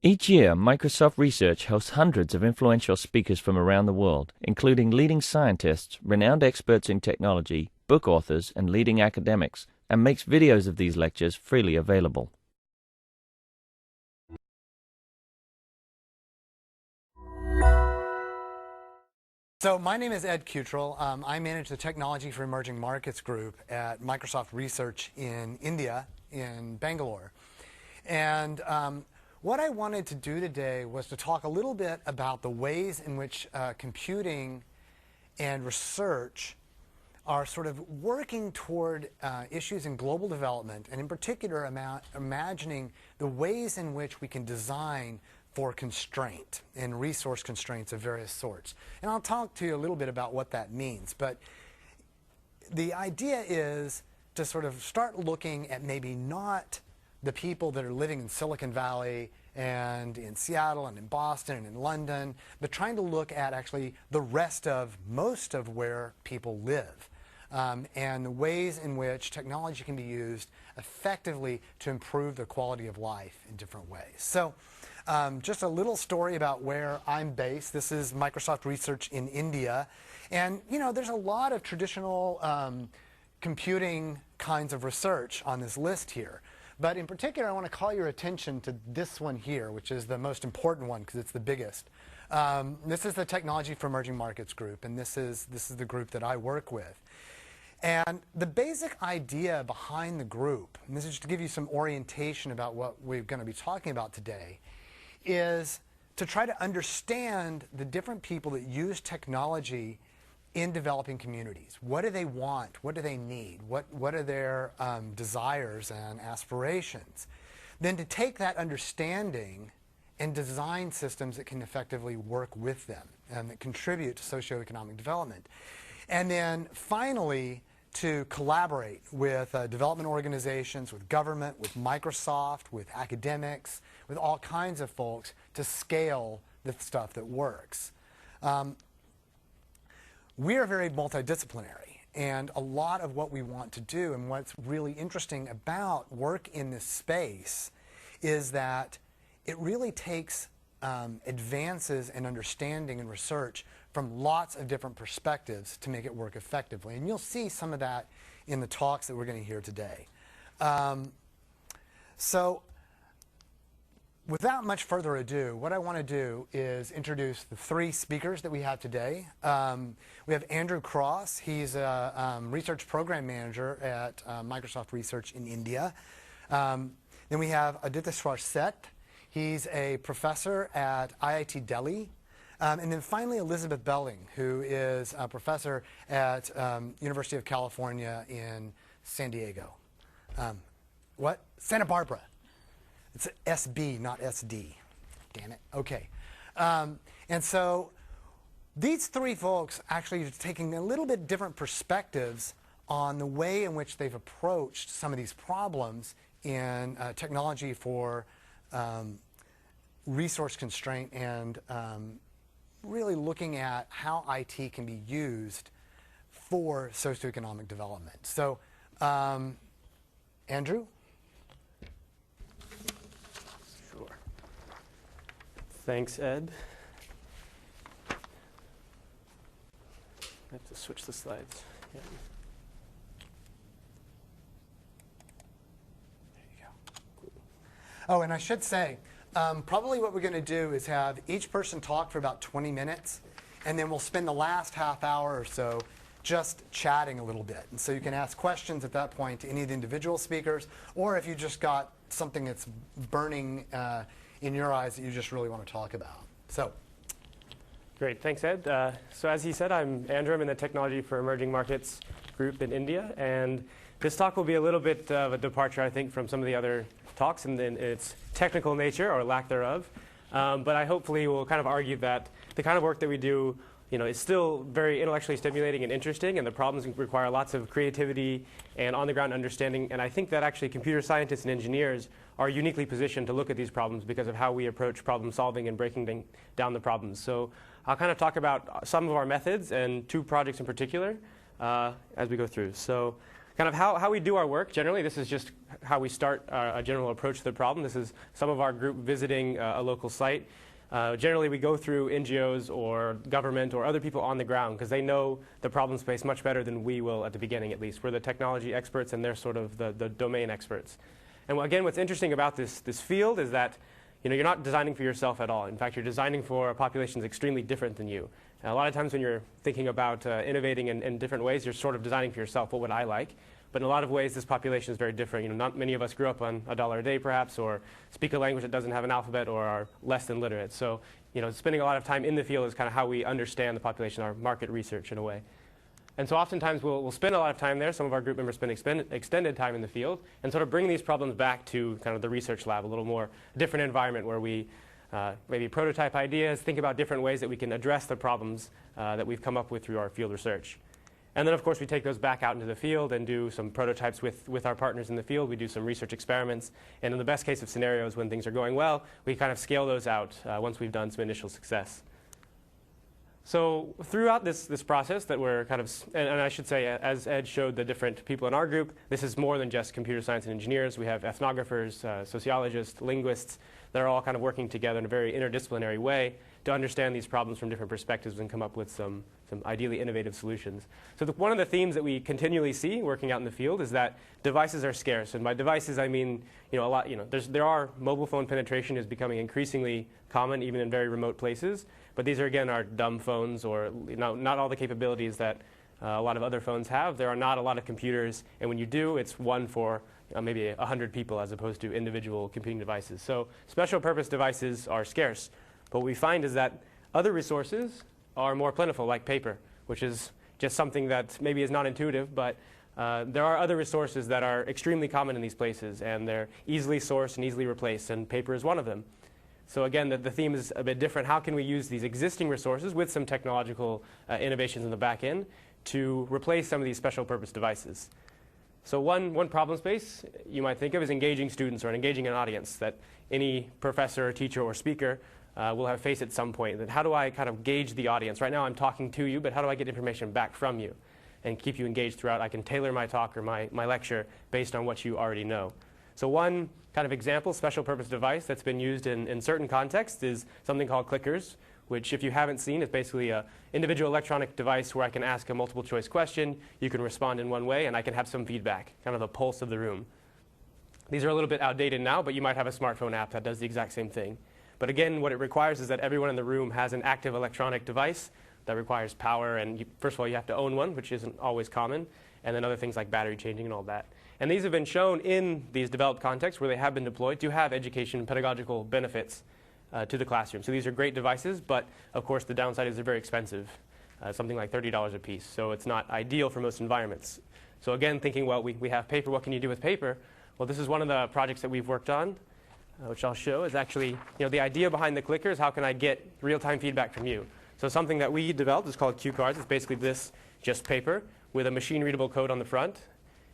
Each year, Microsoft Research hosts hundreds of influential speakers from around the world, including leading scientists, renowned experts in technology, book authors, and leading academics, and makes videos of these lectures freely available. So my name is Ed Cutrell. I manage the Technology for Emerging Markets group at Microsoft Research in India, in Bangalore. And what I wanted to do today was to talk a little bit about the ways in which computing and research are sort of working toward issues in global development, and in particular imagining the ways in which we can design for constraint and resource constraints of various sorts. And I'll talk to you a little bit about what that means. But the idea is to sort of start looking at maybe not the people that are living in Silicon Valley and in Seattle and in Boston and in London, but trying to look at actually the rest of most of where people live. And the ways in which technology can be used effectively to improve the quality of life in different ways. So just a little story about where I'm based. This is Microsoft Research in India. And there's a lot of traditional computing kinds of research on this list here. But in particular, I want to call your attention to this one here, which is the most important one because it's the biggest. This is the Technology for Emerging Markets group, and this is the group that I work with. And the basic idea behind the group, and this is just to give you some orientation about what we're going to be talking about today, is to try to understand the different people that use technology in developing communities. What do they want? What do they need? What are their desires and aspirations? Then to take that understanding and design systems that can effectively work with them and that contribute to socioeconomic development. And then finally, to collaborate with development organizations, with government, with Microsoft, with academics, with all kinds of folks to scale the stuff that works. We are very multidisciplinary, and a lot of what we want to do and what's really interesting about work in this space is that it really takes advances in understanding and research from lots of different perspectives to make it work effectively. And you'll see some of that in the talks that we're going to hear today. So without much further ado, what I want to do is introduce the three speakers that we have today. We have Andrew Cross. He's a research program manager at Microsoft Research in India. Then we have Aditya Swarseth. He's a professor at IIT Delhi. And then finally, Elizabeth Belling, who is a professor at University of California in San Diego. Santa Barbara. It's SB, not SD. Damn it. Okay. And so these three folks actually are taking a little bit different perspectives on the way in which they've approached some of these problems in technology for resource constraint and really looking at how IT can be used for socioeconomic development. So, Andrew? Sure. Thanks, Ed. I have to switch the slides. Yeah. There you go. Cool. Oh, and I should say, probably what we're going to do is have each person talk for about 20 minutes, and then we'll spend the last half hour or so just chatting a little bit. And so you can ask questions at that point to any of the individual speakers, or if you just got something that's burning in your eyes that you just really want to talk about. So. Great. Thanks, Ed. So as he said, I'm Andrew. I'm in the Technology for Emerging Markets group in India. And this talk will be a little bit of a departure, I think, from some of the other talks in its technical nature or lack thereof. But I hopefully will kind of argue that the kind of work that we do is still very intellectually stimulating and interesting, and the problems require lots of creativity and on-the-ground understanding. And I think that actually computer scientists and engineers are uniquely positioned to look at these problems because of how we approach problem solving and breaking down the problems. So I'll kind of talk about some of our methods and two projects in particular as we go through. So kind of how we do our work, generally, this is just how we start a general approach to the problem. This is some of our group visiting a local site. Generally, we go through NGOs or government or other people on the ground because they know the problem space much better than we will at the beginning, at least. We're the technology experts, and they're sort of the domain experts. And again, what's interesting about this field is that you're not designing for yourself at all. In fact, you're designing for a population that's extremely different than you. And a lot of times when you're thinking about innovating in different ways, you're sort of designing for yourself. What would I like? But in a lot of ways, this population is very different. Not many of us grew up on $1 a day, perhaps, or speak a language that doesn't have an alphabet, or are less than literate. So, spending a lot of time in the field is kind of how we understand the population, our market research in a way. And so oftentimes we'll spend a lot of time there. Some of our group members spend extended time in the field and sort of bring these problems back to kind of the research lab, a little more different environment where we maybe prototype ideas, think about different ways that we can address the problems that we've come up with through our field research. And then, of course, we take those back out into the field and do some prototypes with our partners in the field. We do some research experiments. And in the best case of scenarios, when things are going well, we kind of scale those out once we've done some initial success. So throughout this process that we're kind of, and I should say, as Ed showed the different people in our group, this is more than just computer science and engineers. We have ethnographers, sociologists, linguists that are all kind of working together in a very interdisciplinary way to understand these problems from different perspectives and come up with some ideally innovative solutions. So one of the themes that we continually see working out in the field is that devices are scarce. And by devices, I mean, there are mobile phone penetration is becoming increasingly common, even in very remote places. But these are, again, our dumb phones, or not all the capabilities that a lot of other phones have. There are not a lot of computers. And when you do, it's one for maybe 100 people as opposed to individual computing devices. So special purpose devices are scarce. But what we find is that other resources are more plentiful, like paper, which is just something that maybe is not intuitive, but there are other resources that are extremely common in these places, and they're easily sourced and easily replaced, and paper is one of them. So again, the theme is a bit different. How can we use these existing resources with some technological innovations in the back end to replace some of these special purpose devices? So one problem space you might think of is engaging students or engaging an audience that any professor, teacher, or speaker will have faced at some point. That how do I kind of gauge the audience? Right now I'm talking to you, but how do I get information back from you and keep you engaged throughout? I can tailor my talk or my lecture based on what you already know. So one kind of example, special purpose device that's been used in certain contexts is something called clickers, which if you haven't seen, is basically an individual electronic device where I can ask a multiple choice question, you can respond in one way, and I can have some feedback, kind of the pulse of the room. These are a little bit outdated now, but you might have a smartphone app that does the exact same thing. But again, what it requires is that everyone in the room has an active electronic device that requires power, and first of all, you have to own one, which isn't always common, and then other things like battery changing and all that. And these have been shown in these developed contexts where they have been deployed to have education and pedagogical benefits to the classroom. So these are great devices, but of course the downside is they're very expensive, something like $30 a piece. So it's not ideal for most environments. So again, thinking, well, we have paper. What can you do with paper? Well, this is one of the projects that we've worked on, which I'll show, is actually the idea behind the clicker is how can I get real-time feedback from you? So something that we developed is called cue cards. It's basically this, just paper with a machine-readable code on the front.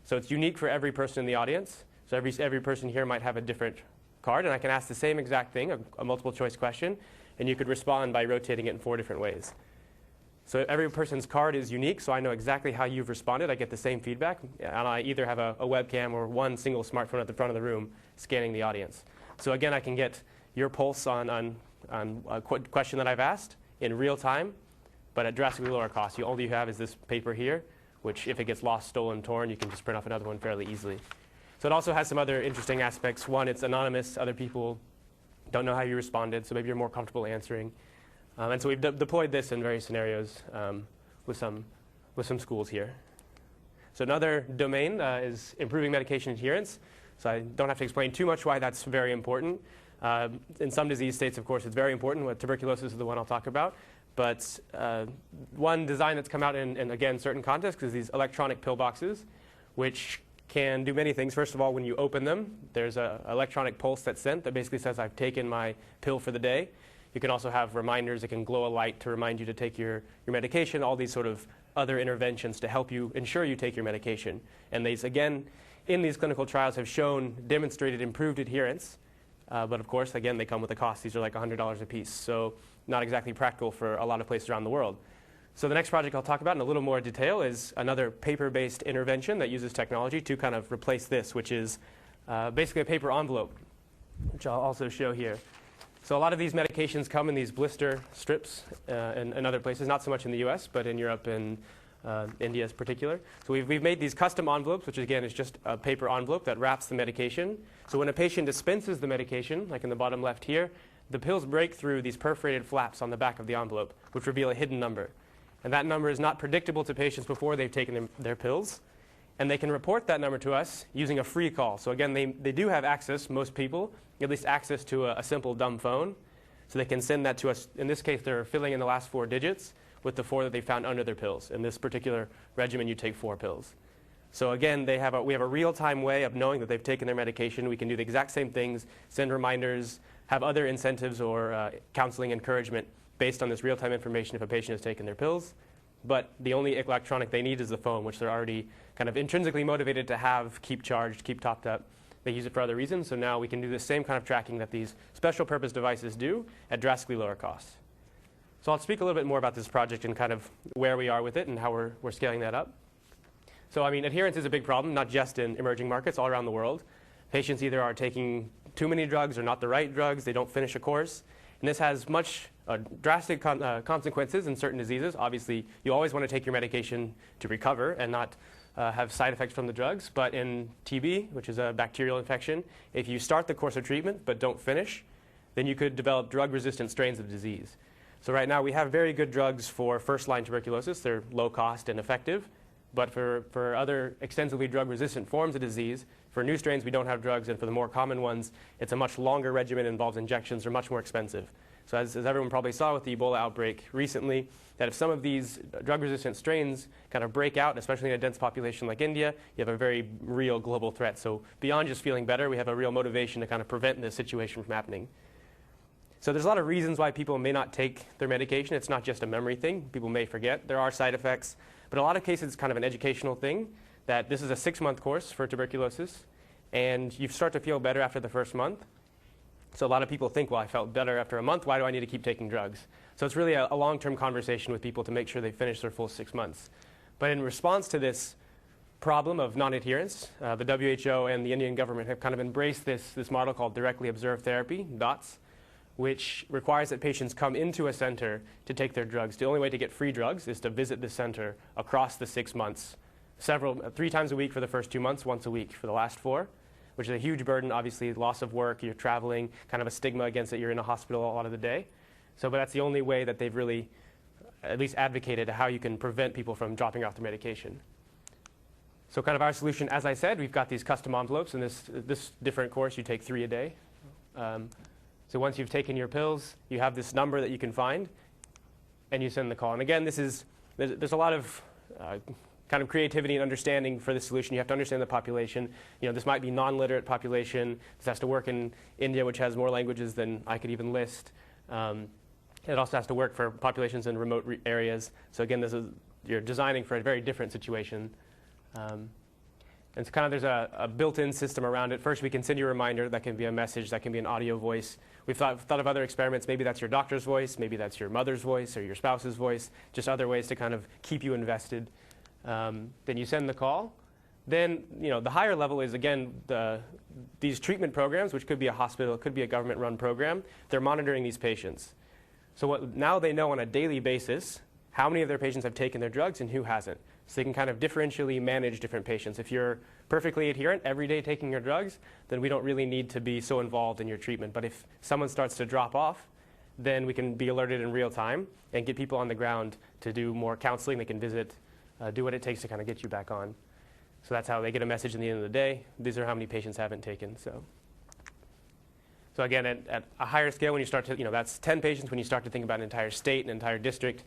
So it's unique for every person in the audience. So every person here might have a different card, and I can ask the same exact thing, a multiple choice question, and you could respond by rotating it in 4 different ways. So every person's card is unique, so I know exactly how you've responded. I get the same feedback, and I either have a webcam or one single smartphone at the front of the room scanning the audience. So again, I can get your pulse on a question that I've asked in real time, but at drastically lower cost. All you have is this paper here, which if it gets lost, stolen, torn, you can just print off another one fairly easily. So it also has some other interesting aspects. One, it's anonymous. Other people don't know how you responded, so maybe you're more comfortable answering. And so we've deployed this in various scenarios with some schools here. So another domain is improving medication adherence. So I don't have to explain too much why that's very important. In some disease states, of course, it's very important. Tuberculosis is the one I'll talk about. But one design that's come out in again, certain contexts is these electronic pillboxes, which can do many things. First of all, when you open them, there's an electronic pulse that's sent that basically says, I've taken my pill for the day. You can also have reminders. It can glow a light to remind you to take your medication, all these sort of other interventions to help you ensure you take your medication. And these, again, in these clinical trials have shown demonstrated improved adherence. But of course, again, they come with a cost. These are like $100 a piece. So not exactly practical for a lot of places around the world. So the next project I'll talk about in a little more detail is another paper-based intervention that uses technology to kind of replace this, which is basically a paper envelope, which I'll also show here. So a lot of these medications come in these blister strips in other places, not so much in the US, but in Europe and India in particular. So we've made these custom envelopes, which again is just a paper envelope that wraps the medication. So when a patient dispenses the medication, like in the bottom left here, the pills break through these perforated flaps on the back of the envelope, which reveal a hidden number. And that number is not predictable to patients before they've taken their pills. And they can report that number to us using a free call. So again, they do have access, most people, at least access to a simple dumb phone. So they can send that to us. In this case, they're filling in the last 4 digits with the 4 that they found under their pills. In this particular regimen, you take 4 pills. So again, we have a real-time way of knowing that they've taken their medication. We can do the exact same things, send reminders, have other incentives or counseling encouragement based on this real-time information if a patient has taken their pills. But the only electronic they need is the phone, which they're already kind of intrinsically motivated to have, keep charged, keep topped up. They use it for other reasons, so now we can do the same kind of tracking that these special purpose devices do at drastically lower costs. So I'll speak a little bit more about this project and kind of where we are with it and how we're scaling that up. So I mean, adherence is a big problem, not just in emerging markets, all around the world. Patients either are taking too many drugs or not the right drugs, they don't finish a course. And this has much drastic consequences in certain diseases. Obviously, you always want to take your medication to recover and not have side effects from the drugs. But in TB, which is a bacterial infection, if you start the course of treatment but don't finish, then you could develop drug-resistant strains of disease. So right now, we have very good drugs for first-line tuberculosis. They're low cost and effective. But for other extensively drug-resistant forms of disease, for new strains, we don't have drugs. And for the more common ones, it's a much longer regimen, involves injections, they're much more expensive. So as everyone probably saw with the Ebola outbreak recently, that if some of these drug-resistant strains kind of break out, especially in a dense population like India, you have a very real global threat. So beyond just feeling better, we have a real motivation to kind of prevent this situation from happening. So there's a lot of reasons why people may not take their medication. It's not just a memory thing. People may forget. There are side effects. But in a lot of cases, it's kind of an educational thing, that this is a 6-month course for tuberculosis, and you start to feel better after the first month. So a lot of people think, well, I felt better after a month. Why do I need to keep taking drugs? So it's really a long-term conversation with people to make sure they finish their full 6 months. But in response to this problem of non-adherence, the WHO and the Indian government have kind of embraced this model called directly observed therapy, DOTS, which requires that patients come into a center to take their drugs. The only way to get free drugs is to visit the center across the 6 months, 3 times a week for the first 2 months, once a week for the last 4, which is a huge burden, obviously, loss of work, you're traveling, kind of a stigma against it, you're in a hospital a lot of the day. But that's the only way that they've really at least advocated how you can prevent people from dropping off their medication. So kind of our solution, as I said, we've got these custom envelopes. In this different course, you take 3 a day. So once you've taken your pills, you have this number that you can find, and you send the call. And again, there's a lot of kind of creativity and understanding for this solution. You have to understand the population. This might be non-literate population. This has to work in India, which has more languages than I could even list. It also has to work for populations in remote areas. So again, you're designing for a very different situation. And so kind of there's a built-in system around it. First, we can send you a reminder. That can be a message. That can be an audio voice. We've thought of other experiments. Maybe that's your doctor's voice. Maybe that's your mother's voice or your spouse's voice. Just other ways to kind of keep you invested. Then you send the call. Then the higher level is, again, these treatment programs, which could be a hospital, it could be a government-run program. They're monitoring these patients. So now they know on a daily basis how many of their patients have taken their drugs and who hasn't. So they can kind of differentially manage different patients. If you're perfectly adherent every day taking your drugs, then we don't really need to be so involved in your treatment. But if someone starts to drop off, then we can be alerted in real time and get people on the ground to do more counseling. They can visit, do what it takes to kind of get you back on. So that's how they get a message at the end of the day. These are how many patients haven't taken. So again, at a higher scale, when you start to, that's 10 patients. When you start to think about an entire state, an entire district,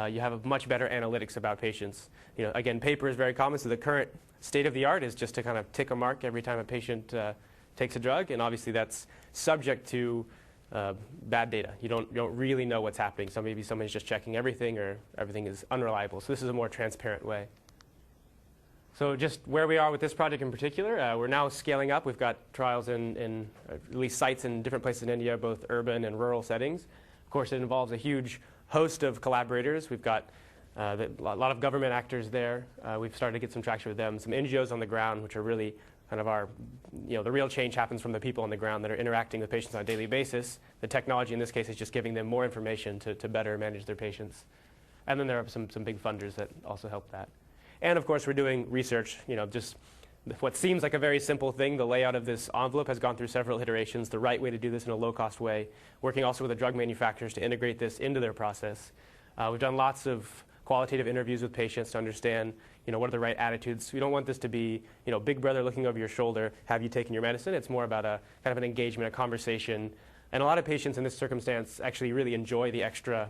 you have a much better analytics about patients. Again, paper is very common, so the current state of the art is just to kind of tick a mark every time a patient takes a drug, and obviously that's subject to bad data. You don't really know what's happening, so maybe somebody's just checking everything or everything is unreliable. So this is a more transparent way. So just where we are with this project in particular, we're now scaling up. We've got trials in at least sites in different places in India, both urban and rural settings. Of course, it involves a huge host of collaborators. We've got A lot of government actors there. We've started to get some traction with them. Some NGOs on the ground, which are really kind of our, the real change happens from the people on the ground that are interacting with patients on a daily basis. The technology in this case is just giving them more information to better manage their patients. And then there are some big funders that also help that. And of course, we're doing research, just what seems like a very simple thing. The layout of this envelope has gone through several iterations, the right way to do this in a low-cost way, working also with the drug manufacturers to integrate this into their process. We've done lots of qualitative interviews with patients to understand, what are the right attitudes. We don't want this to be, big brother looking over your shoulder, have you taken your medicine? It's more about a kind of an engagement, a conversation. And a lot of patients in this circumstance actually really enjoy the extra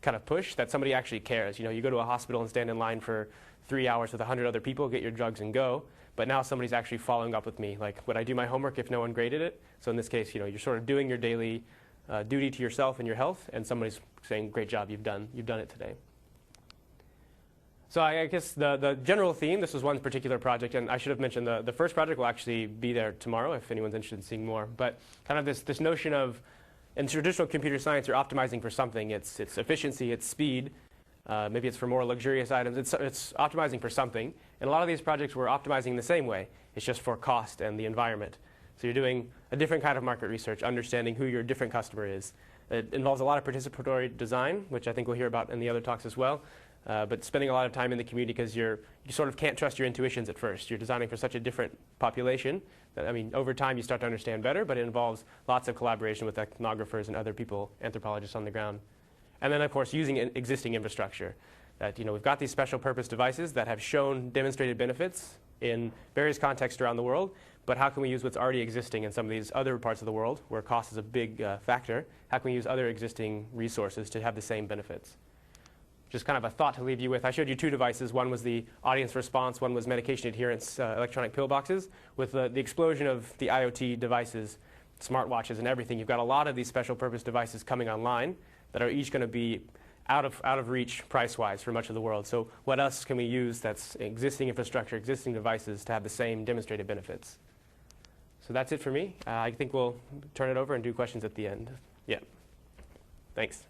kind of push that somebody actually cares. You go to a hospital and stand in line for 3 hours with 100 other people, get your drugs and go. But now somebody's actually following up with me. Like, would I do my homework if no one graded it? So in this case, you're sort of doing your daily duty to yourself and your health, and somebody's saying, great job, you've done it today. So I guess the general theme, this was one particular project, and I should have mentioned the first project will actually be there tomorrow if anyone's interested in seeing more. But kind of this notion of, in traditional computer science, you're optimizing for something. It's efficiency, it's speed. Maybe it's for more luxurious items. It's optimizing for something. And a lot of these projects we're optimizing the same way. It's just for cost and the environment. So you're doing a different kind of market research, understanding who your different customer is. It involves a lot of participatory design, which I think we'll hear about in the other talks as well. But spending a lot of time in the community because you sort of can't trust your intuitions at first. You're designing for such a different population that, over time you start to understand better, but it involves lots of collaboration with ethnographers and other people, anthropologists on the ground. And then, of course, using existing infrastructure. That we've got these special purpose devices that have shown demonstrated benefits in various contexts around the world, but how can we use what's already existing in some of these other parts of the world where cost is a big factor? How can we use other existing resources to have the same benefits? Just kind of a thought to leave you with. I showed you 2 devices. One was the audience response. One was medication adherence electronic pill boxes. With the explosion of the IoT devices, smartwatches and everything, you've got a lot of these special purpose devices coming online that are each going to be out of reach price-wise for much of the world. So what else can we use that's existing infrastructure, existing devices to have the same demonstrated benefits? So that's it for me. I think we'll turn it over and do questions at the end. Yeah. Thanks.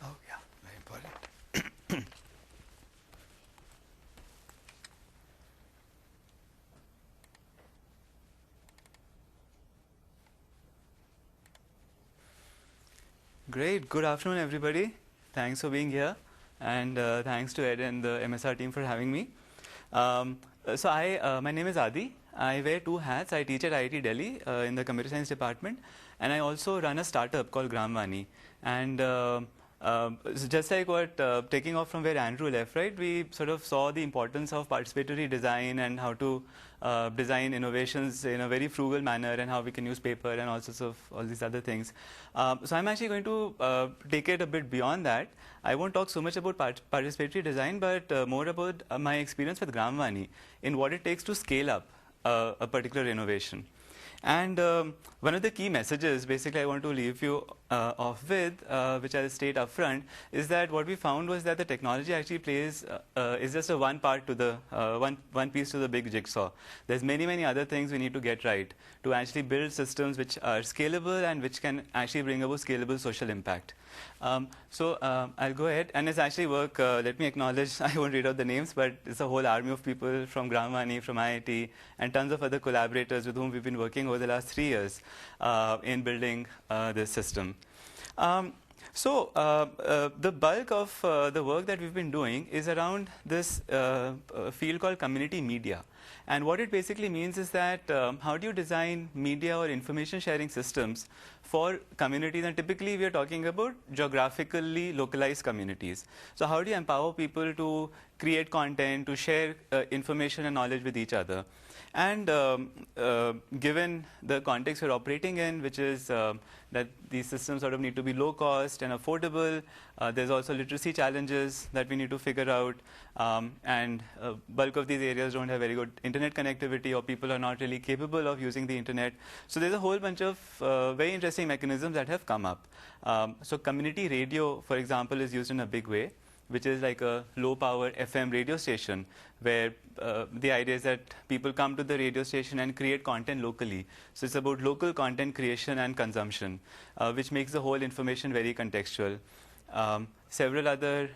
Oh, yeah, very important. Great. Good afternoon, everybody. Thanks for being here. And thanks to Ed and the MSR team for having me. My name is Adi. I wear 2 hats. I teach at IIT Delhi in the computer science department. And I also run a startup called Gramvani. And just like what, taking off from where Andrew left, right, we sort of saw the importance of participatory design and how to design innovations in a very frugal manner and how we can use paper and all sorts of all these other things. So I'm actually going to take it a bit beyond that. I won't talk so much about participatory design, but more about my experience with Gramvani in what it takes to scale up a particular innovation. And one of the key messages, basically, I want to leave you off with, which I'll state up front, is that what we found was that the technology actually plays is just a one part to the one piece to the big jigsaw. There's many other things we need to get right to actually build systems which are scalable and which can actually bring about scalable social impact. I'll go ahead, and it's actually work. Let me acknowledge, I won't read out the names, but it's a whole army of people from Gramvani, from IIT, and tons of other collaborators with whom we've been working over the last 3 years in building this system. The bulk of the work that we've been doing is around this field called community media. And what it basically means is that how do you design media or information sharing systems for communities? And typically we are talking about geographically localized communities. So how do you empower people to create content, to share information and knowledge with each other? And given the context we're operating in, which is that these systems sort of need to be low cost and affordable, there's also literacy challenges that we need to figure out. And bulk of these areas don't have very good internet connectivity, or people are not really capable of using the internet. So there's a whole bunch of very interesting mechanisms that have come up. So community radio, for example, is used in a big way. which is like a low-power FM radio station, where the idea is that people come to the radio station and create content locally. So it's about local content creation and consumption, which makes the whole information very contextual. Several other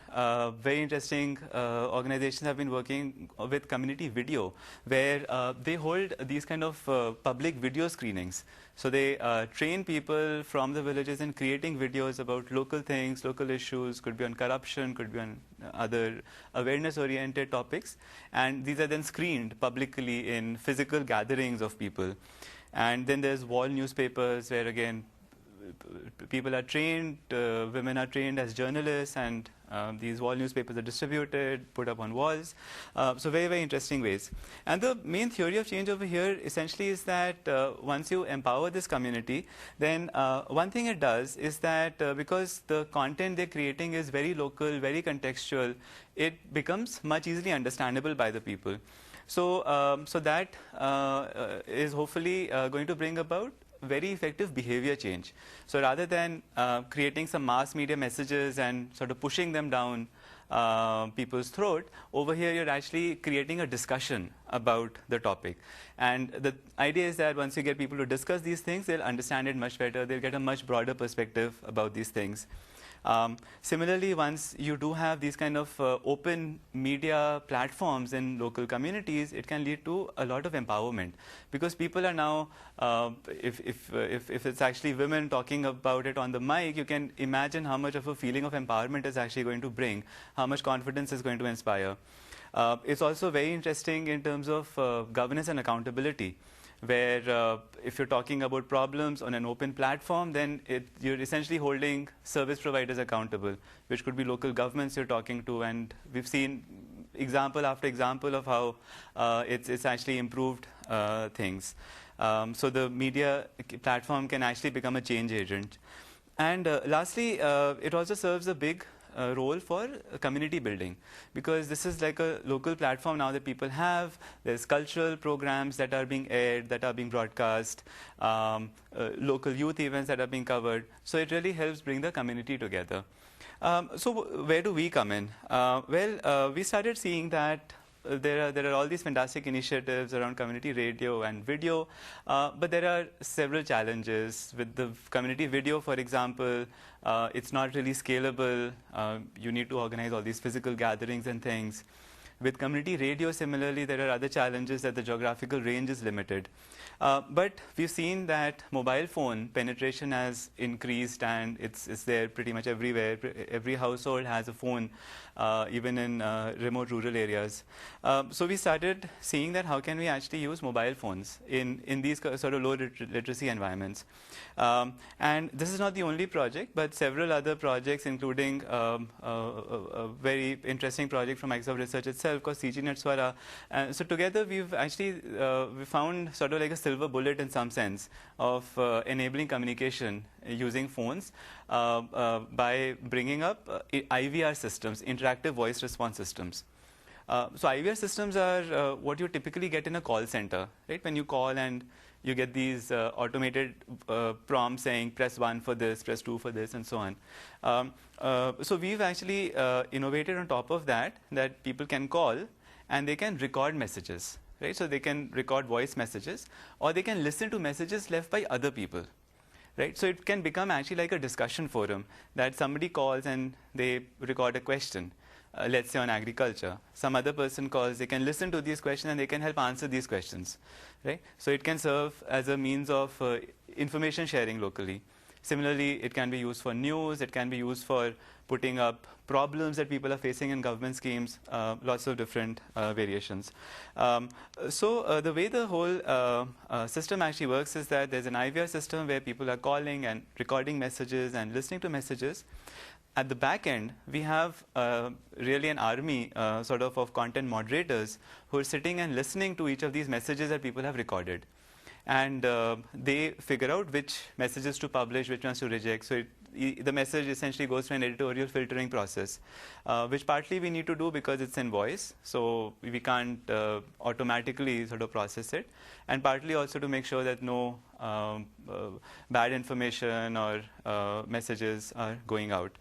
very interesting organizations have been working with community video, where they hold these kind of public video screenings. So they train people from the villages in creating videos about local things, local issues, could be on corruption, could be on other awareness-oriented topics. And these are then screened publicly in physical gatherings of people. And then there's wall newspapers, where again, people are trained, women are trained as journalists, and these wall newspapers are distributed, put up on walls. So very, very interesting ways. And the main theory of change over here essentially is that once you empower this community, then one thing it does is that because the content they're creating is very local, very contextual, it becomes much easily understandable by the people. So, so that is hopefully going to bring about very effective behavior change. So rather than creating some mass media messages and sort of pushing them down people's throat, over here you're actually creating a discussion about the topic. And the idea is that once you get people to discuss these things, they'll understand it much better, they'll get a much broader perspective about these things. Similarly, once you do have these kind of open media platforms in local communities, it can lead to a lot of empowerment, because people are now, if it's actually women talking about it on the mic, you can imagine how much of a feeling of empowerment is actually going to bring, how much confidence is going to inspire. It's also very interesting in terms of governance and accountability, where if you're talking about problems on an open platform, then you're essentially holding service providers accountable, which could be local governments you're talking to. And we've seen example after example of how it's actually improved things. So the media platform can actually become a change agent. And lastly, it also serves a big role for community building, because this is like a local platform now that people have. There's cultural programs that are being aired, that are being broadcast, local youth events that are being covered. So it really helps bring the community together. So where do we come in? Well, we started seeing that there are all these fantastic initiatives around community radio and video, but there are several challenges. With the community video, for example, it's not really scalable. You need to organize all these physical gatherings and things. With community radio, similarly, there are other challenges, that the geographical range is limited. But we've seen that mobile phone penetration has increased, and it's there pretty much everywhere. Every household has a phone, even in remote rural areas. So we started seeing that how can we actually use mobile phones in these sort of low literacy environments. And this is not the only project, but several other projects, including a very interesting project from Microsoft Research itself called CGNet Swara. So together we've actually we found sort of like a silver bullet in some sense of enabling communication using phones by bringing up IVR systems, interactive voice response systems. So IVR systems are what you typically get in a call center, right? When you call and you get these automated prompts saying press 1 for this, press 2 for this, and so on. So we've actually innovated on top of that people can call and they can record messages, right? So they can record voice messages, or they can listen to messages left by other people, right? So it can become actually like a discussion forum, that somebody calls and they record a question. Let's say on agriculture, some other person calls, they can listen to these questions and they can help answer these questions, right? So it can serve as a means of information sharing locally. Similarly, it can be used for news, it can be used for putting up problems that people are facing in government schemes, lots of different variations. So the way the whole system actually works is that there's an IVR system where people are calling and recording messages and listening to messages. At the back end, we have really an army sort of content moderators who are sitting and listening to each of these messages that people have recorded. And they figure out which messages to publish, which ones to reject. So the message essentially goes through an editorial filtering process, which partly we need to do because it's in voice. So we can't automatically sort of process it. And partly also to make sure that no bad information or messages are going out.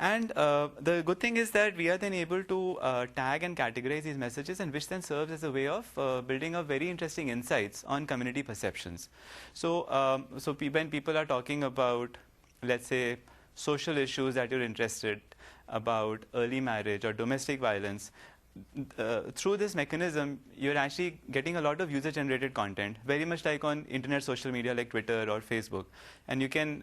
And the good thing is that we are then able to tag and categorize these messages, and which then serves as a way of building up very interesting insights on community perceptions. So, when people are talking about, let's say, social issues that you're interested about, early marriage or domestic violence, through this mechanism, you're actually getting a lot of user-generated content, very much like on internet social media like Twitter or Facebook. And you can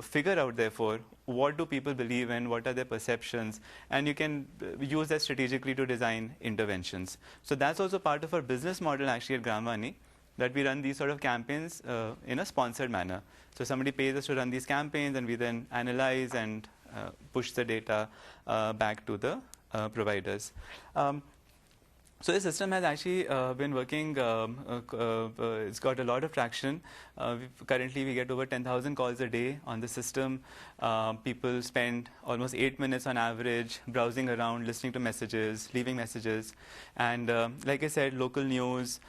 figure out, therefore, what do people believe in, what are their perceptions, and you can use that strategically to design interventions. So that's also part of our business model actually at Gramvani, that we run these sort of campaigns in a sponsored manner. So somebody pays us to run these campaigns, and we then analyze and push the data back to the providers. So this system has actually been working, it's got a lot of traction. Currently we get over 10,000 calls a day on the system. People spend almost 8 minutes on average browsing around, listening to messages, leaving messages. And like I said, local news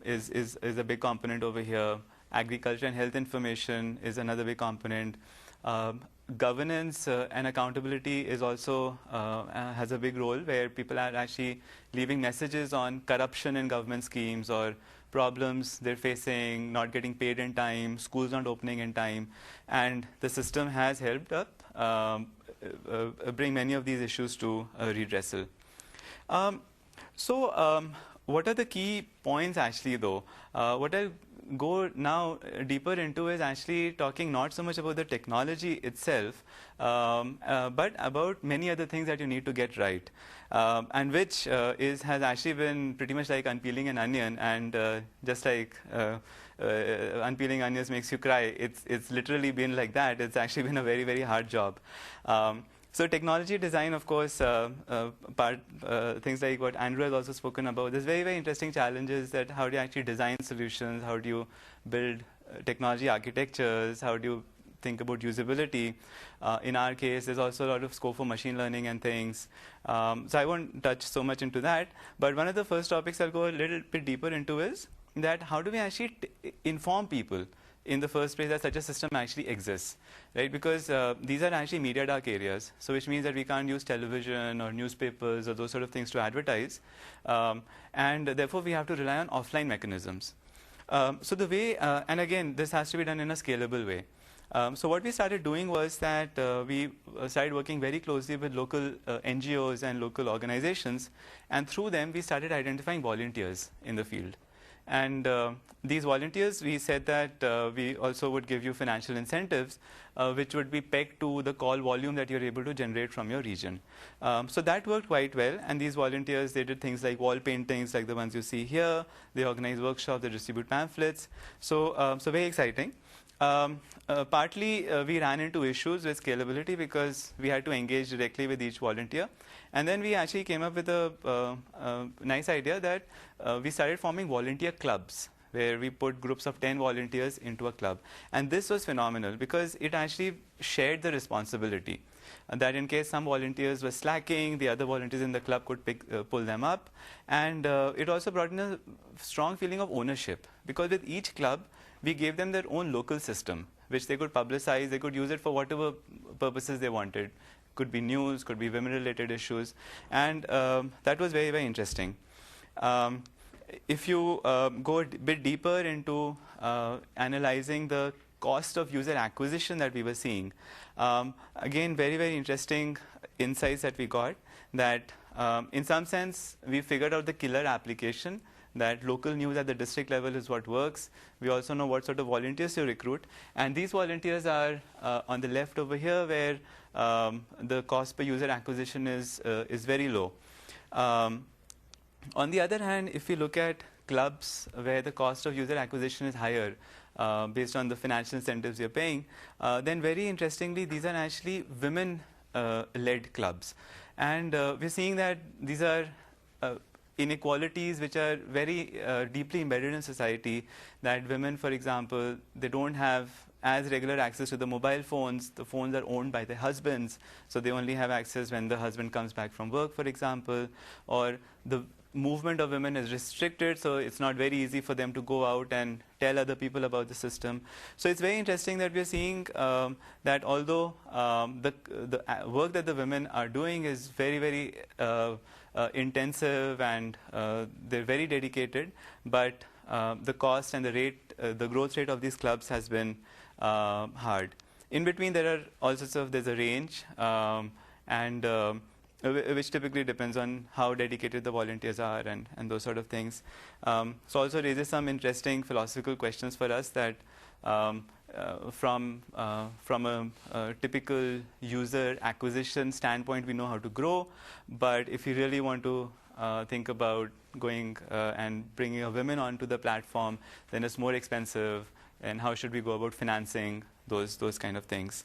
is a big component over here. Agriculture and health information is another big component. Governance and accountability is also has a big role, where people are actually leaving messages on corruption in government schemes or problems they're facing, not getting paid in time, schools not opening in time, and the system has helped up bring many of these issues to redressal. What are the key points actually, though? What I'll go now deeper into is actually talking not so much about the technology itself, but about many other things that you need to get right, and which has actually been pretty much like unpeeling an onion, and just like unpeeling onions makes you cry, it's literally been like that. It's actually been a very, very hard job. So technology design, of course, things like what Andrew has also spoken about. There's very, very interesting challenges that how do you actually design solutions, how do you build technology architectures, how do you think about usability. In our case, there's also a lot of scope for machine learning and things. So I won't touch so much into that. But one of the first topics I'll go a little bit deeper into is that how do we actually inform people in the first place that such a system actually exists, right? Because these are actually media dark areas, so which means that we can't use television or newspapers or those sort of things to advertise, and therefore we have to rely on offline mechanisms. So the way, and again, this has to be done in a scalable way. So what we started doing was that we started working very closely with local NGOs and local organizations, and through them we started identifying volunteers in the field. And these volunteers, we said that we also would give you financial incentives, which would be pegged to the call volume that you're able to generate from your region. So that worked quite well. And these volunteers, they did things like wall paintings, like the ones you see here. They organize workshops, they distribute pamphlets. So very exciting. Partly, we ran into issues with scalability because we had to engage directly with each volunteer. And then we actually came up with a nice idea that we started forming volunteer clubs, where we put groups of 10 volunteers into a club. And this was phenomenal because it actually shared the responsibility. That in case some volunteers were slacking, the other volunteers in the club could pull them up. And it also brought in a strong feeling of ownership, because with each club, we gave them their own local system, which they could publicize. They could use it for whatever purposes they wanted. Could be news, could be women-related issues. And that was very, very interesting. If you go a bit deeper into analyzing the cost of user acquisition that we were seeing, again, very, very interesting insights that we got, that in some sense, we figured out the killer application, that local news at the district level is what works. We also know what sort of volunteers to recruit. And these volunteers are on the left over here, where the cost per user acquisition is very low. On the other hand, if we look at clubs where the cost of user acquisition is higher, based on the financial incentives you're paying, then very interestingly, these are actually women-led clubs. And we're seeing that these are inequalities which are very deeply embedded in society, that women, for example, they don't have as regular access to the mobile phones. The phones are owned by their husbands, so they only have access when the husband comes back from work, for example, or the movement of women is restricted, so it's not very easy for them to go out and tell other people about the system. So it's very interesting that we're seeing that although the work that the women are doing is very, very intensive and they're very dedicated, but the cost and the rate, the growth rate of these clubs has been hard. In between, there are all sorts of, there's a range, which typically depends on how dedicated the volunteers are and those sort of things. So also raises some interesting philosophical questions for us that from a typical user acquisition standpoint, we know how to grow, but if you really want to think about going and bringing a women onto the platform, then it's more expensive, and how should we go about financing those kind of things.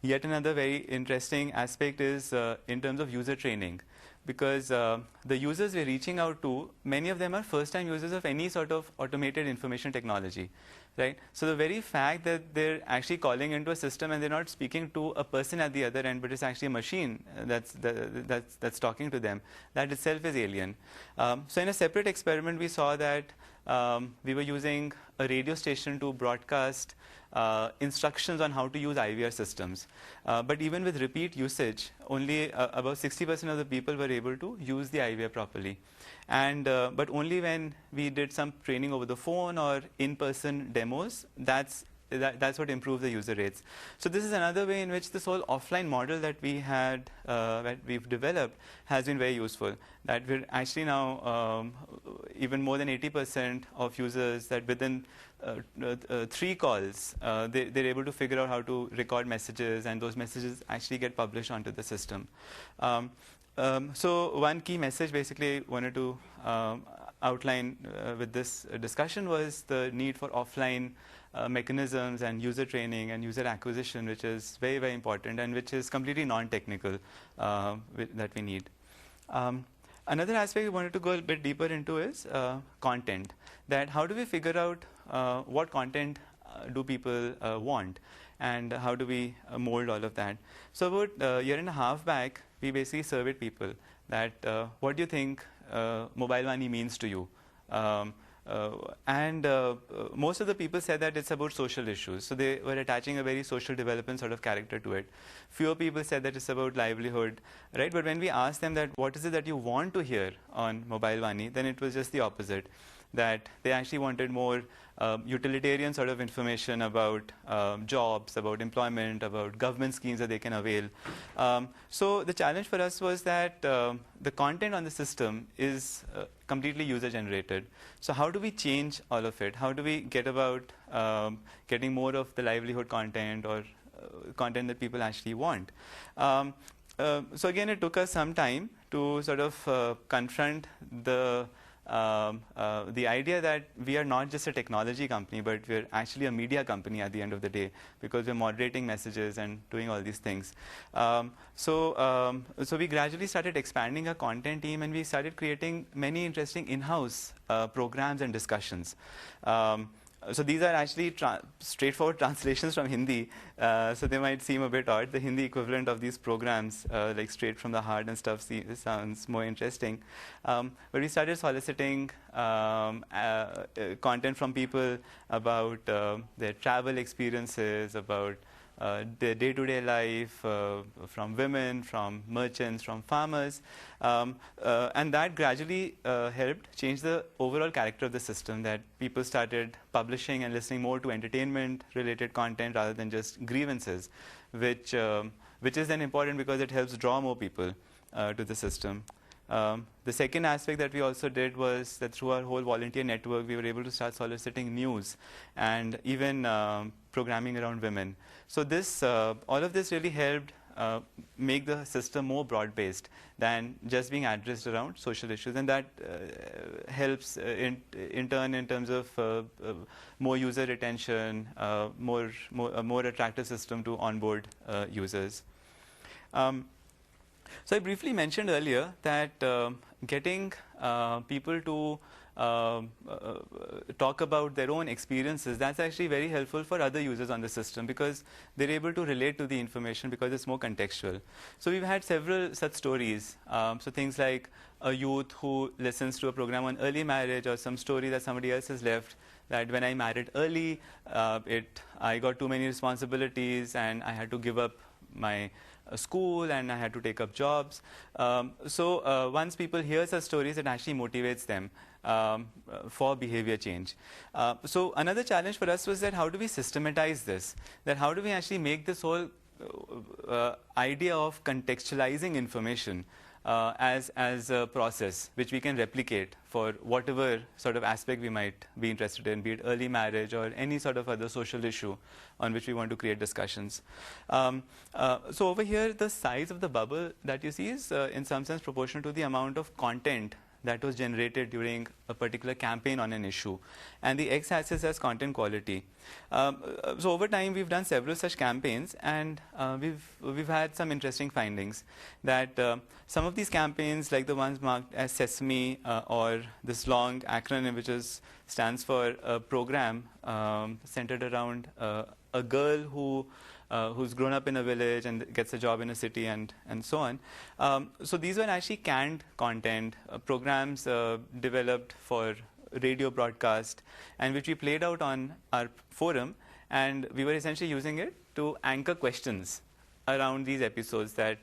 Yet another very interesting aspect is in terms of user training, because the users we're reaching out to, many of them are first-time users of any sort of automated information technology, right? So the very fact that they're actually calling into a system and they're not speaking to a person at the other end, but it's actually a machine that's talking to them, that itself is alien. So in a separate experiment, we saw that we were using a radio station to broadcast instructions on how to use IVR systems. But even with repeat usage, only about 60% of the people were able to use the IVR properly. And but only when we did some training over the phone or in-person demos, that's what improved the user rates. So this is another way in which this whole offline model that we've developed has been very useful. That we're actually now even more than 80% of users that within 3 calls, they're able to figure out how to record messages, and those messages actually get published onto the system. So one key message basically I wanted to outline with this discussion was the need for offline mechanisms and user training and user acquisition, which is very, very important and which is completely non-technical that we need. Another aspect we wanted to go a bit deeper into is content. That how do we figure out what content do people want, and how do we mold all of that? So about a year and a half back, we basically surveyed people that what do you think mobile money means to you? Most of the people said that it's about social issues. So they were attaching a very social development sort of character to it. Fewer people said that it's about livelihood, right? But when we asked them that what is it that you want to hear on mobile money, then it was just the opposite. That they actually wanted more utilitarian sort of information about jobs, about employment, about government schemes that they can avail. So the challenge for us was that the content on the system is completely user-generated. So how do we change all of it? How do we get about getting more of the livelihood content or content that people actually want? So again, it took us some time to sort of confront the idea that we are not just a technology company, but we're actually a media company at the end of the day, because we're moderating messages and doing all these things. So we gradually started expanding our content team, and we started creating many interesting in-house programs and discussions. So these are actually straightforward translations from Hindi, so they might seem a bit odd. The Hindi equivalent of these programs, like Straight from the Heart and stuff, sounds more interesting. But we started soliciting content from people about their travel experiences, about their day-to-day life, from women, from merchants, from farmers. And that gradually helped change the overall character of the system, that people started publishing and listening more to entertainment-related content rather than just grievances, which is then important because it helps draw more people to the system. The second aspect that we also did was that through our whole volunteer network, we were able to start soliciting news and even programming around women. So this, all of this really helped make the system more broad-based than just being addressed around social issues, and that helps in turn in terms of more user retention, a more attractive system to onboard users. So I briefly mentioned earlier that getting people to talk about their own experiences, that's actually very helpful for other users on the system because they're able to relate to the information because it's more contextual. So we've had several such stories. So things like a youth who listens to a program on early marriage or some story that somebody else has left, that when I married early, I got too many responsibilities and I had to give up my school and I had to take up jobs. So once people hear such stories, it actually motivates them for behavior change. So another challenge for us was that how do we systematize this? That how do we actually make this whole idea of contextualizing information as a process which we can replicate for whatever sort of aspect we might be interested in, be it early marriage or any sort of other social issue on which we want to create discussions. So over here, the size of the bubble that you see is in some sense proportional to the amount of content that was generated during a particular campaign on an issue. And the x-axis has content quality. So over time, we've done several such campaigns, and we've had some interesting findings that some of these campaigns, like the ones marked as Sesame or this long acronym which stands for a program centered around a girl who's grown up in a village and gets a job in a city and so on. So these were actually canned content, programs developed for radio broadcast, and which we played out on our forum, and we were essentially using it to anchor questions around these episodes that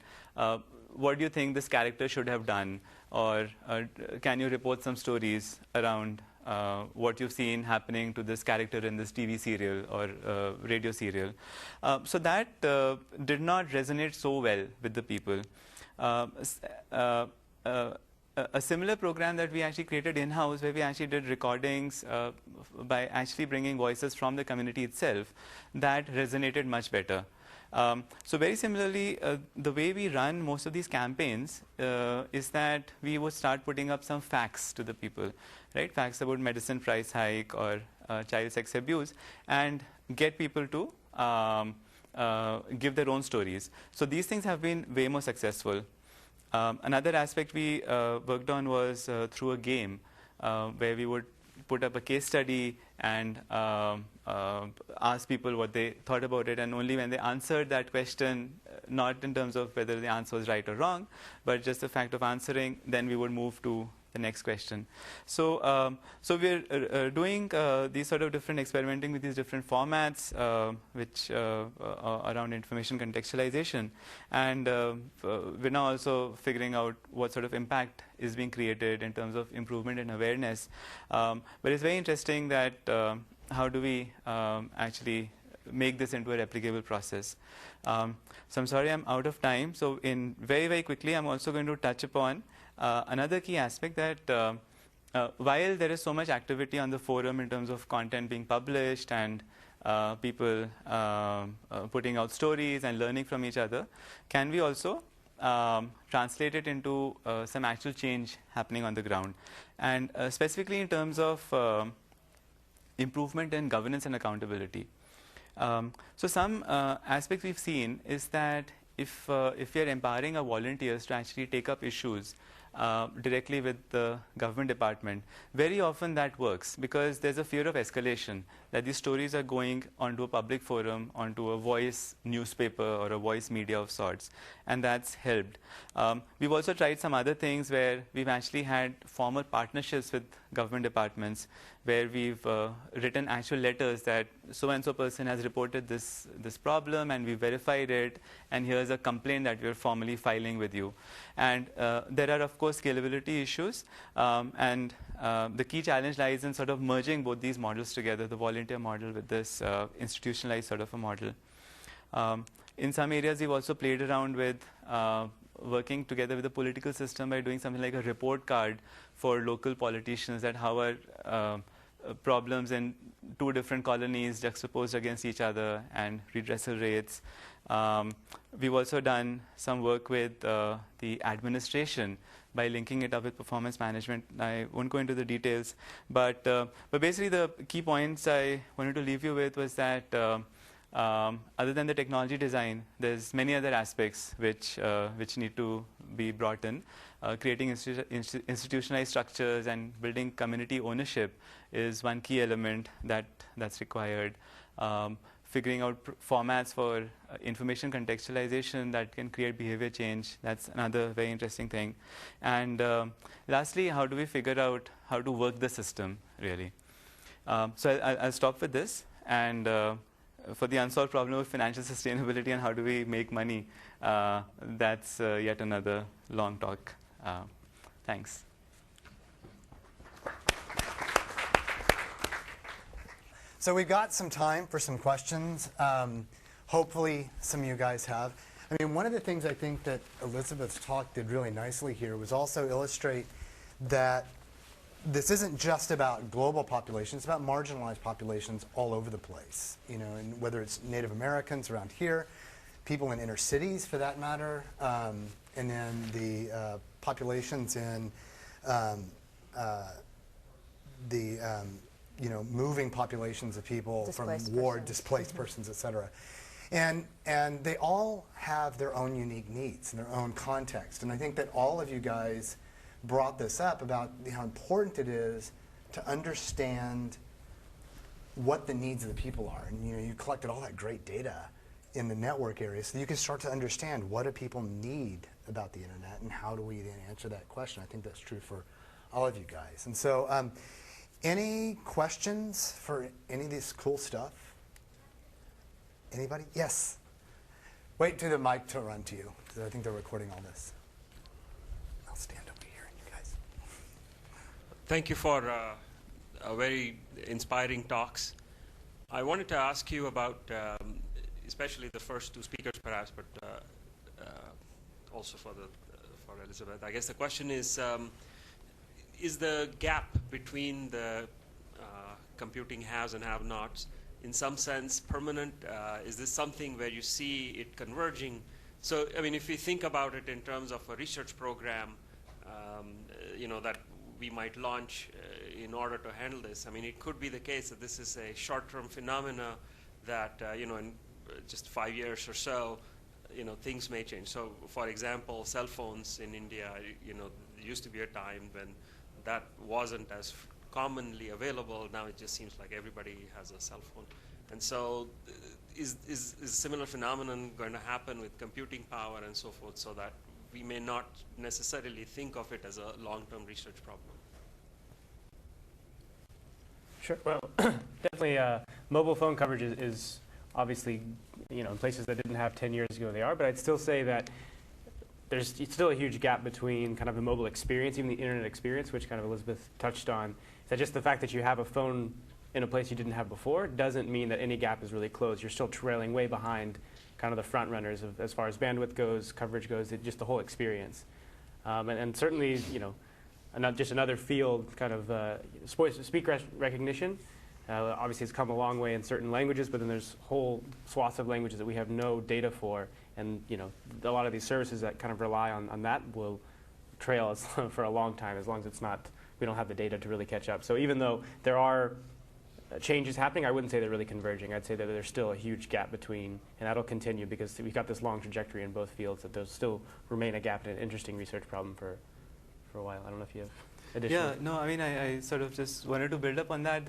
what do you think this character should have done, or can you report some stories around what you've seen happening to this character in this TV serial or radio serial. So that did not resonate so well with the people. A similar program that we actually created in-house, where we actually did recordings by actually bringing voices from the community itself, that resonated much better. So very similarly, the way we run most of these campaigns is that we would start putting up some facts to the people, right? Facts about medicine price hike or child sex abuse, and get people to give their own stories. So these things have been way more successful. Another aspect we worked on was through a game where we would put up a case study and ask people what they thought about it, and only when they answered that question, not in terms of whether the answer was right or wrong, but just the fact of answering, then we would move to the next question. So we're doing these sort of different experimenting with these different formats which around information contextualization, and we're now also figuring out what sort of impact is being created in terms of improvement in awareness. But it's very interesting that how do we actually make this into a replicable process. So I'm sorry I'm out of time. So in very quickly, I'm also going to touch upon another key aspect that while there is so much activity on the forum in terms of content being published and people putting out stories and learning from each other, can we also translate it into some actual change happening on the ground? And specifically in terms of improvement in governance and accountability. So some aspects we've seen is that if we are empowering our volunteers to actually take up issues directly with the government department, very often that works because there's a fear of escalation, that these stories are going onto a public forum, onto a voice newspaper or a voice media of sorts, and that's helped. We've also tried some other things where we've actually had formal partnerships with government departments, where we've written actual letters that so-and-so person has reported this problem and we verified it, and here's a complaint that we're formally filing with you. And there are, of course, scalability issues, and the key challenge lies in sort of merging both these models together, the volunteer model with this institutionalized sort of a model. In some areas, we've also played around with working together with the political system by doing something like a report card for local politicians, that how are problems in two different colonies juxtaposed against each other, and redressal rates. We've also done some work with the administration by linking it up with performance management. I won't go into the details, but basically the key points I wanted to leave you with was that Other than the technology design, there's many other aspects which need to be brought in. Creating institutionalized structures and building community ownership is one key element that's required. Figuring out formats for information contextualization that can create behavior change, that's another very interesting thing. And lastly, how do we figure out how to work the system, really? So I'll stop with this. And for the unsolved problem of financial sustainability and how do we make money, that's yet another long talk. Thanks. So we've got some time for some questions. Hopefully some of you guys have. I mean, one of the things I think that Elizabeth's talk did really nicely here was also illustrate that this isn't just about global populations, it's about marginalized populations all over the place. You know, and whether it's Native Americans around here, people in inner cities for that matter, and then the populations in moving populations of people Displaced from war, persons. displaced persons, et cetera. And they all have their own unique needs and their own context. And I think that all of you guys brought this up about how important it is to understand what the needs of the people are. And you collected all that great data in the network area so you can start to understand what do people need about the internet and how do we then answer that question. I think that's true for all of you guys. And so any questions for any of this cool stuff? Anybody? Yes. Wait till the mic to run to you, because I think they're recording all this. I'll stand over here, and you guys. Thank you for very inspiring talks. I wanted to ask you about, especially the first two speakers, perhaps, but also for Elizabeth. I guess the question is the gap between the computing haves and have-nots in some sense permanent? Is this something where you see it converging? So, I mean, if we think about it in terms of a research program, that we might launch in order to handle this, I mean, it could be the case that this is a short-term phenomena that, in just 5 years or so, things may change. So, for example, cell phones in India, there used to be a time when that wasn't as commonly available. Now it just seems like everybody has a cell phone. And so is a similar phenomenon going to happen with computing power and so forth, so that we may not necessarily think of it as a long-term research problem? Sure. Well, definitely mobile phone coverage is obviously, in places that didn't have 10 years ago they are, but I'd still say that there's still a huge gap between kind of the mobile experience, even the internet experience, which kind of Elizabeth touched on. That just the fact that you have a phone in a place you didn't have before doesn't mean that any gap is really closed. You're still trailing way behind kind of the front runners as far as bandwidth goes, coverage goes, just the whole experience. And certainly, not just another field, kind of speech recognition. Obviously, it's come a long way in certain languages, but then there's whole swaths of languages that we have no data for. And a lot of these services that kind of rely on that will trail us for a long time, as long as we don't have the data to really catch up. So even though there are changes happening, I wouldn't say they're really converging. I'd say that there's still a huge gap between, and that'll continue because we've got this long trajectory in both fields, that there'll still remain a gap and an interesting research problem for a while. I don't know if you have additional. Yeah, no, I mean, I sort of just wanted to build up on that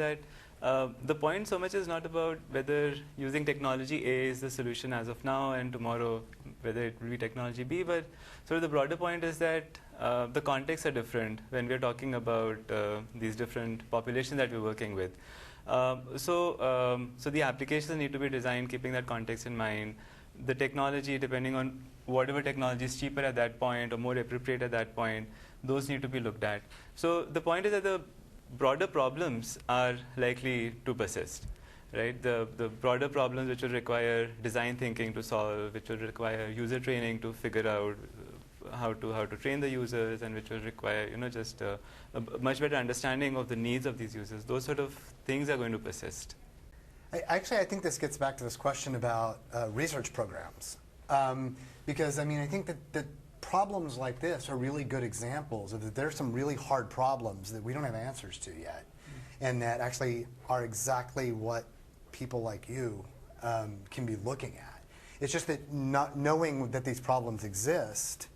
the point so much is not about whether using technology A is the solution as of now and tomorrow whether it will be technology B, but sort of the broader point is that the contexts are different when we're talking about these different populations that we're working with. So the applications need to be designed keeping that context in mind. The technology, depending on whatever technology is cheaper at that point or more appropriate at that point, those need to be looked at. So the point is that the broader problems are likely to persist, right? The broader problems which will require design thinking to solve, which will require user training to figure out how to train the users, and which will require just a much better understanding of the needs of these users. Those sort of things are going to persist. Actually, I think this gets back to this question about research programs. Because, I mean, I think that problems like this are really good examples of that there's some really hard problems that we don't have answers to yet, and that actually are exactly what people like you can be looking at. It's just that not knowing that these problems exist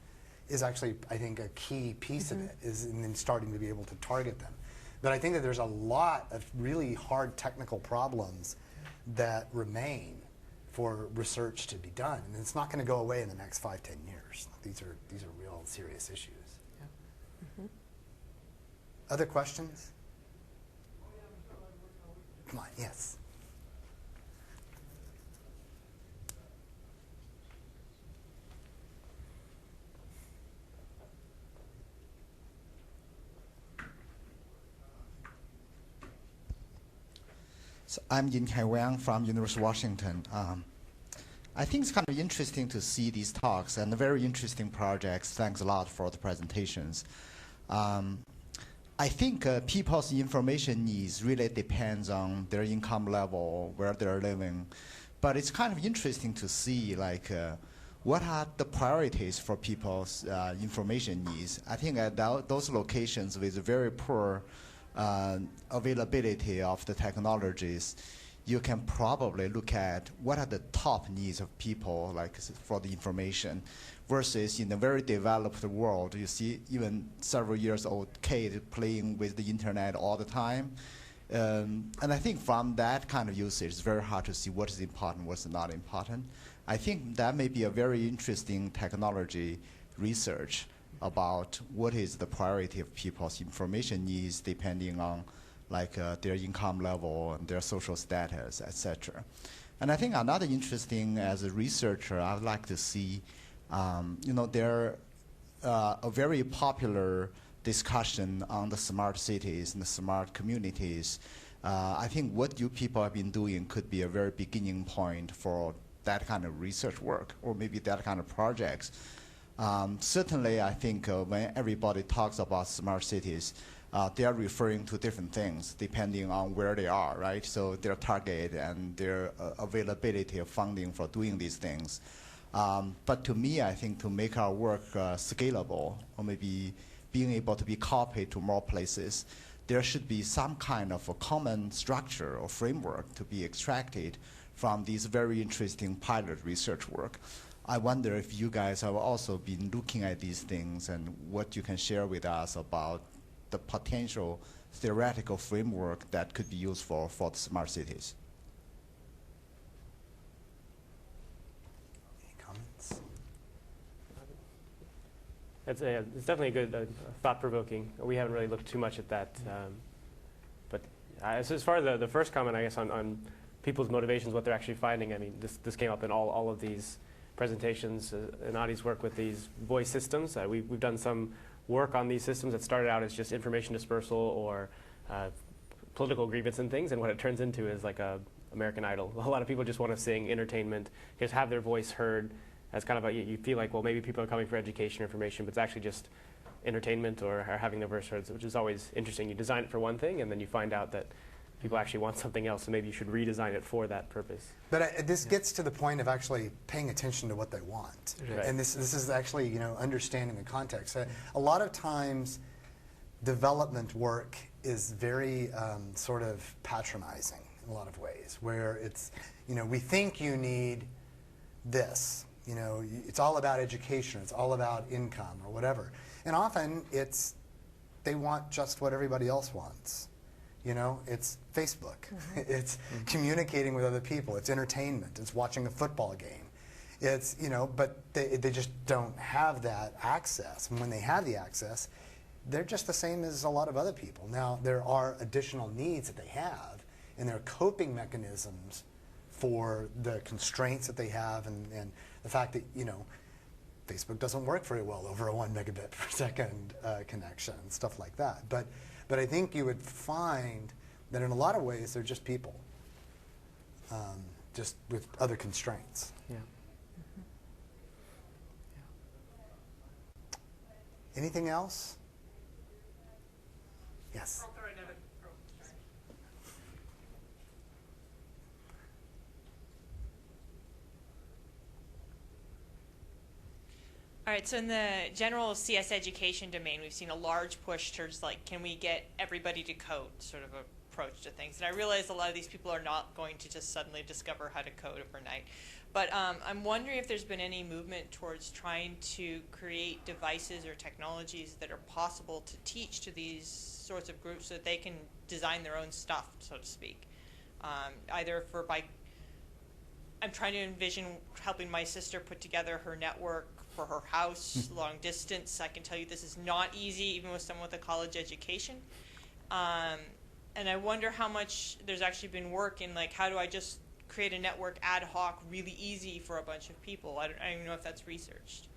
is actually, I think, a key piece of it, is in then starting to be able to target them. But I think that there's a lot of really hard technical problems that remain for research to be done, and it's not going to go away in the next 5-10 years. These are real serious issues. Yeah. Other questions? Come on, yes. So I'm Yin Kai Wang from University of Washington. I think it's kind of interesting to see these talks and very interesting projects. Thanks a lot for the presentations. I think people's information needs really depends on their income level, where they're living. But it's kind of interesting to see what are the priorities for people's information needs. I think at those locations with very poor availability of the technologies, you can probably look at what are the top needs of people for the information, versus in a very developed world, you see even several years old kid playing with the internet all the time. And I think from that kind of usage, it's very hard to see what is important, what's not important. I think that may be a very interesting technology research about what is the priority of people's information needs depending on their income level and their social status, etc. And I think another interesting, as a researcher, I would like to see, there a very popular discussion on the smart cities and the smart communities. I think what you people have been doing could be a very beginning point for that kind of research work, or maybe that kind of projects. Certainly, I think when everybody talks about smart cities, they are referring to different things depending on where they are, right? So their target and their availability of funding for doing these things. But to me, I think to make our work scalable, or maybe being able to be copied to more places, there should be some kind of a common structure or framework to be extracted from these very interesting pilot research work. I wonder if you guys have also been looking at these things and what you can share with us about the potential theoretical framework that could be useful for the smart cities. Any comments? It's definitely a good, thought-provoking. We haven't really looked too much at that. But as far as the first comment, I guess, on people's motivations, what they're actually finding, I mean, this came up in all of these presentations. In Adi's work with these voice systems, we've done some work on these systems that started out as just information dispersal or political grievance and things, and what it turns into is like a American Idol. A lot of people just want to sing entertainment, just have their voice heard. As kind of you feel like, well, maybe people are coming for education or information, but it's actually just entertainment or having their voice heard, which is always interesting. You design it for one thing, and then you find out that people actually want something else, so maybe you should redesign it for that purpose. But this gets to the point of actually paying attention to what they want. Right. And this is actually, understanding the context. A lot of times, development work is very sort of patronizing in a lot of ways, where it's, we think you need this. It's all about education, it's all about income or whatever. And often they want just what everybody else wants. It's Facebook. It's communicating with other people. It's entertainment. It's watching a football game. It's, but they just don't have that access. And when they have the access, they're just the same as a lot of other people. Now, there are additional needs that they have, and there are coping mechanisms for the constraints that they have, and the fact that, Facebook doesn't work very well over a 1 megabit per second connection, stuff like that. But I think you would find that in a lot of ways they're just people, just with other constraints. Yeah. Anything else? Yes. All right, so in the general CS education domain, we've seen a large push towards, can we get everybody to code, sort of a approach to things. And I realize a lot of these people are not going to just suddenly discover how to code overnight. But I'm wondering if there's been any movement towards trying to create devices or technologies that are possible to teach to these sorts of groups so that they can design their own stuff, so to speak. I'm trying to envision helping my sister put together her network for her house long distance. I can tell you this is not easy, even with someone with a college education. And I wonder how much there's actually been work in, like, how do I just create a network ad hoc really easy for a bunch of people? I don't even know if that's researched.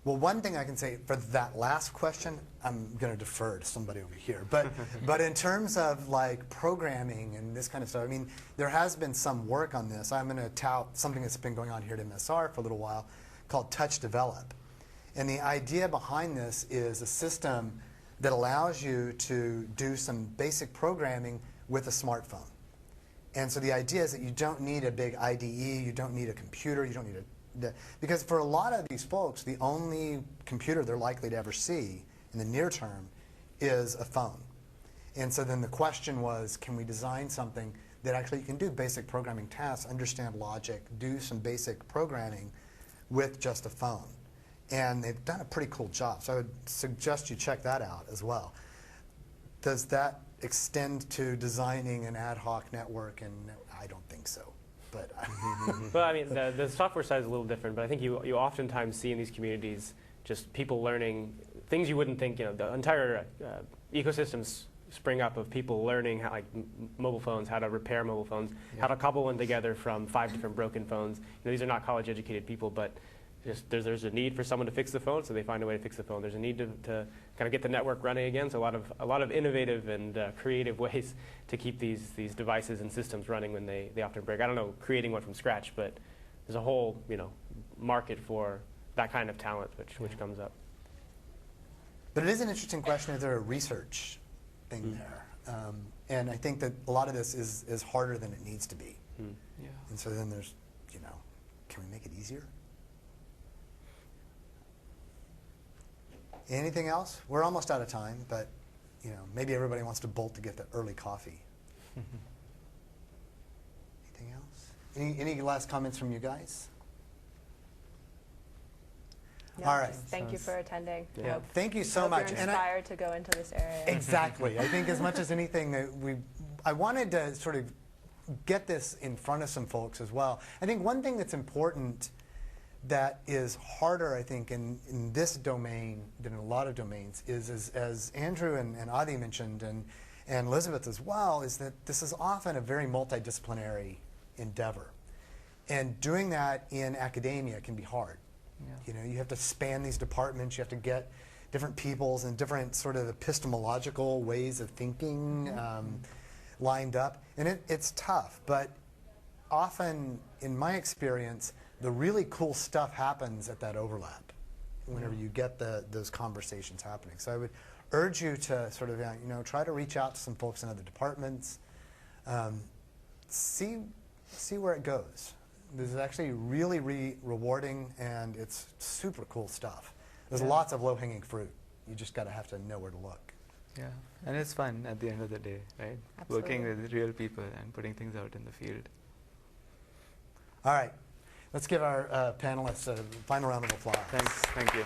Well, one thing I can say for that last question, I'm going to defer to somebody over here. But in terms of like programming and this kind of stuff, I mean, there has been some work on this. I'm going to tout something that's been going on here at MSR for a little while called Touch Develop. And the idea behind this is a system that allows you to do some basic programming with a smartphone. And so the idea is that you don't need a big IDE, you don't need a computer, you don't need because for a lot of these folks, the only computer they're likely to ever see in the near term is a phone. And so then the question was, can we design something that actually can do basic programming tasks, understand logic, do some basic programming with just a phone? And they've done a pretty cool job. So I would suggest you check that out as well. Does that extend to designing an ad hoc network? And I don't think so. But well, I mean, the software side is a little different, but I think you oftentimes see in these communities just people learning things you wouldn't think. You know, the entire ecosystems spring up of people learning how, like mobile phones, how to repair mobile phones, how to cobble one together from 5 different broken phones. You know, these are not college-educated people, but just there's a need for someone to fix the phone, so they find a way to fix the phone. There's a need to kind of get the network running again. So a lot of innovative and creative ways to keep these devices and systems running when they often break. I don't know, creating one from scratch, but there's a whole market for that kind of talent which comes up. But it is an interesting question. Is there a research thing there? And I think that a lot of this is harder than it needs to be. Yeah. And so then there's, can we make it easier? Anything else? We're almost out of time, but maybe everybody wants to bolt to get the early coffee. Anything else? Any last comments from you guys? No, all right. Thank you for attending. Yeah. Thank you so hope much. You're inspired to go into this area. Exactly. I think as much as anything that I wanted to sort of get this in front of some folks as well. I think one thing that's important that is harder, I think, in this domain than in a lot of domains is as Andrew and Adi mentioned, and Elizabeth as well, is that this is often a very multidisciplinary endeavor. And doing that in academia can be hard. Yeah. You have to span these departments, you have to get different peoples and different sort of epistemological ways of thinking lined up. And it's tough, but often, in my experience, the really cool stuff happens at that overlap whenever you get those conversations happening. So I would urge you to sort of try to reach out to some folks in other departments, see where it goes. This is actually really rewarding, and it's super cool stuff. There's lots of low-hanging fruit. You just have to know where to look. Yeah, and it's fun at the end of the day, right? Absolutely. Working with real people and putting things out in the field. All right. Let's give our panelists a final round of applause. Thanks. Thank you.